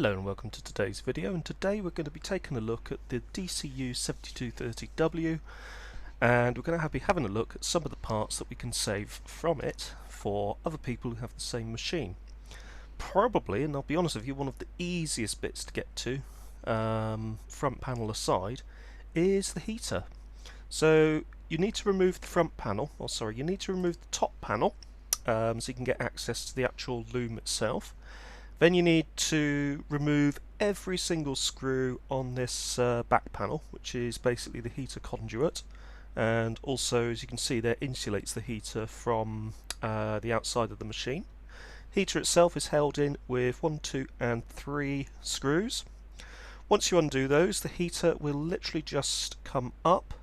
Hello and welcome to today's video, and today we're going to be taking a look at the DCU7230W, and we're going to be having a look at some of the parts that we can save from it for other people who have the same machine. Probably, and I'll be honest with you, one of the easiest bits to get to, front panel aside, is the heater. So you need to remove the front panel, you need to remove the top panel so you can get access to the actual loom itself. Then you need to remove every single screw on this back panel, which is basically the heater conduit, and also, as you can see there, insulates the heater from the outside of the machine. Heater itself is held in with 1, 2 and 3 screws. Once you undo those, the heater will literally just come up.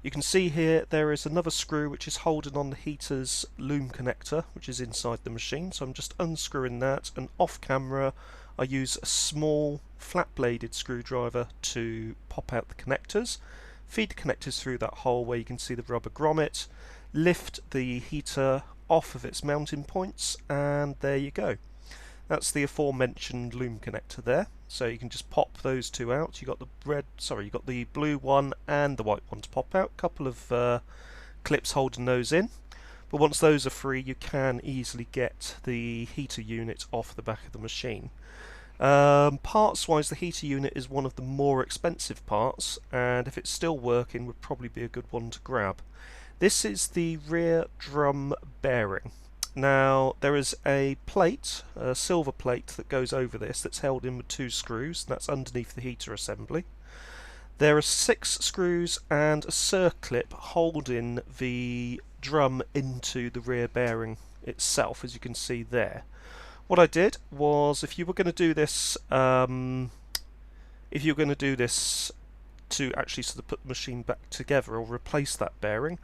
You can see here there is another screw which is holding on the heater's loom connector, which is inside the machine, so I'm just unscrewing that, and off camera I use a small flat bladed screwdriver to pop out the connectors, feed the connectors through that hole where you can see the rubber grommet, lift the heater off of its mounting points, and there you go. That's the aforementioned loom connector there. So you can just pop those two out. You got the blue one and the white one to pop out. Couple of clips holding those in. But once those are free, you can easily get the heater unit off the back of the machine. Parts-wise, the heater unit is one of the more expensive parts, and if it's still working, would probably be a good one to grab. This is the rear drum bearing. Now, there is a plate, a silver plate that goes over this that's held in with 2 screws, and that's underneath the heater assembly. There are 6 screws and a circlip holding the drum into the rear bearing itself, as you can see there. What I did was, if you were going to do this, to actually sort of put the machine back together or replace that bearing,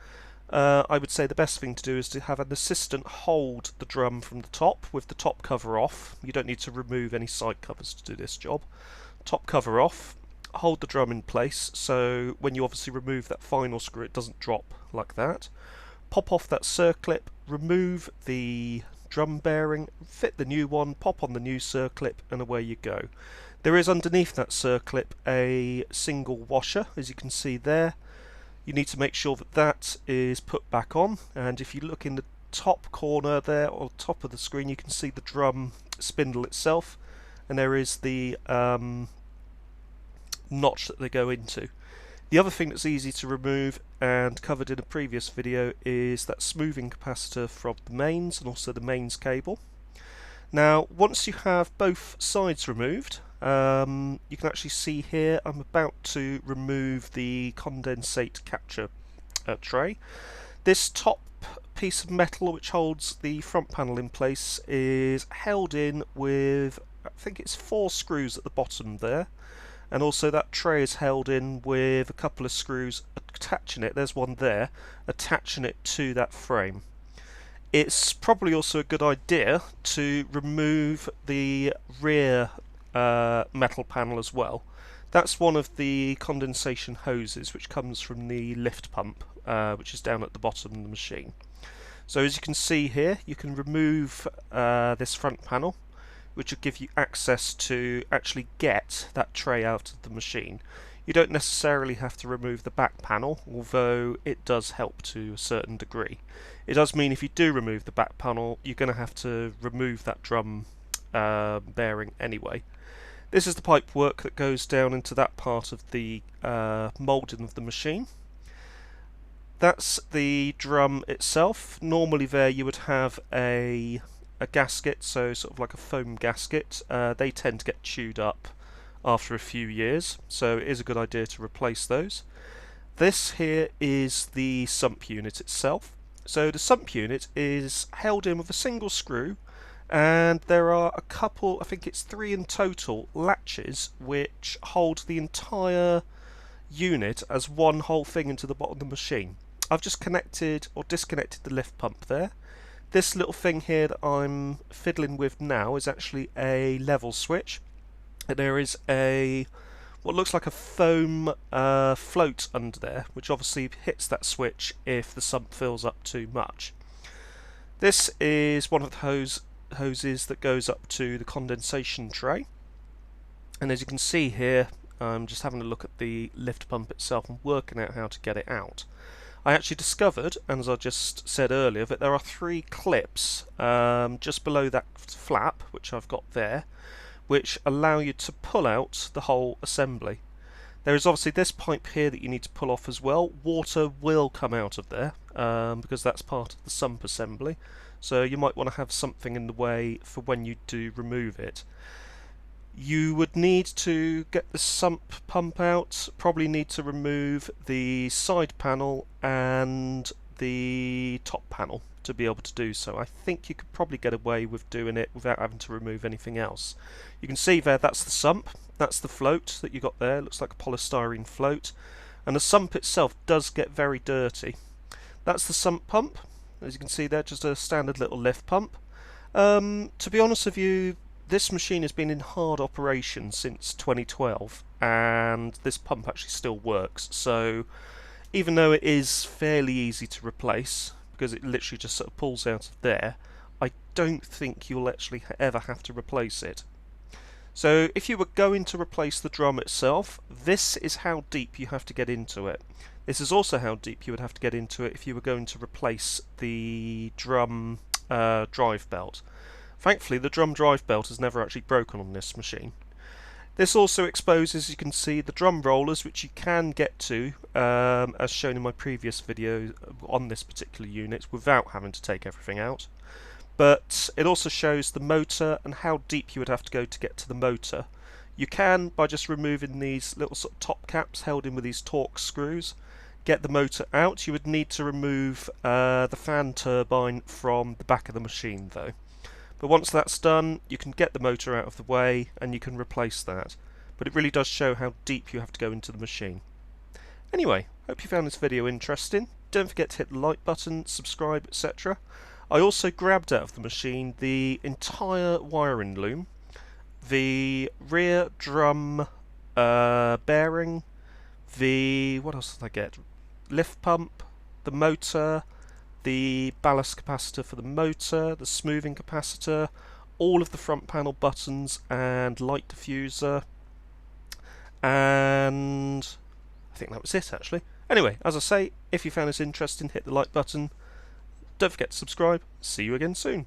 I would say the best thing to do is to have an assistant hold the drum from the top with the top cover off. You don't need to remove any side covers to do this job. Top cover off, hold the drum in place, so when you obviously remove that final screw it doesn't drop like that. Pop off that circlip, remove the drum bearing, fit the new one, pop on the new circlip, and away you go. There is underneath that circlip a single washer, as you can see there. You need to make sure that that is put back on, and if you look in the top corner there, or top of the screen, you can see the drum spindle itself, and there is the notch that they go into. The other thing that's easy to remove and covered in a previous video is that smoothing capacitor from the mains and also the mains cable. Now, once you have both sides removed, you can actually see here I'm about to remove the condensate capture tray. This top piece of metal which holds the front panel in place is held in with, I think it's 4 screws at the bottom there, and also that tray is held in with a couple of screws attaching it, there's one there, attaching it to that frame. It's probably also a good idea to remove the rear metal panel as well. That's one of the condensation hoses which comes from the lift pump, which is down at the bottom of the machine. So as you can see here, you can remove this front panel, which will give you access to actually get that tray out of the machine. You don't necessarily have to remove the back panel, although it does help to a certain degree. It does mean if you do remove the back panel, you're going to have to remove that drum bearing anyway. This is the pipe work that goes down into that part of the moulding of the machine. That's the drum itself. Normally there you would have a gasket, so sort of like a foam gasket. They tend to get chewed up after a few years, so it is a good idea to replace those. This here is the sump unit itself. So the sump unit is held in with a single screw, and there are a couple, I think it's 3 in total, latches which hold the entire unit as one whole thing into the bottom of the machine. I've just connected or disconnected the lift pump there. This little thing here that I'm fiddling with now is actually a level switch. And there is what looks like a foam float under there, which obviously hits that switch if the sump fills up too much. This is one of the hoses that goes up to the condensation tray. And as you can see here, I'm just having a look at the lift pump itself and working out how to get it out. I actually discovered, and as I just said earlier, that there are 3 clips just below that flap, which I've got there, which allow you to pull out the whole assembly. There is obviously this pipe here that you need to pull off as well. Water will come out of there because that's part of the sump assembly, so you might want to have something in the way for when you do remove it. You would need to get the sump pump out, probably need to remove the side panel and the top panel to be able to do so. I think you could probably get away with doing it without having to remove anything else. You can see there, that's the sump, that's the float that you got there. It looks like a polystyrene float, and the sump itself does get very dirty. That's the sump pump, as you can see there, just a standard little lift pump. To be honest with you, this machine has been in hard operation since 2012, and this pump actually still works, so even though it is fairly easy to replace, because it literally just sort of pulls out of there, I don't think you'll actually ever have to replace it. So if you were going to replace the drum itself, this is how deep you have to get into it. This is also how deep you would have to get into it if you were going to replace the drum drive belt. Thankfully, the drum drive belt has never actually broken on this machine. This also exposes, you can see, the drum rollers, which you can get to, as shown in my previous video on this particular unit, without having to take everything out. But it also shows the motor and how deep you would have to go to get to the motor. You can, by just removing these little sort of top caps held in with these Torx screws, get the motor out. You would need to remove the fan turbine from the back of the machine though. But once that's done, you can get the motor out of the way and you can replace that. But it really does show how deep you have to go into the machine. Anyway, hope you found this video interesting. Don't forget to hit the like button, subscribe, etc. I also grabbed out of the machine the entire wiring loom, the rear drum bearing, what else did I get? Lift pump, the motor, the ballast capacitor for the motor, the smoothing capacitor, all of the front panel buttons and light diffuser, and I think that was it actually. Anyway, as I say, if you found this interesting, hit the like button. Don't forget to subscribe. See you again soon.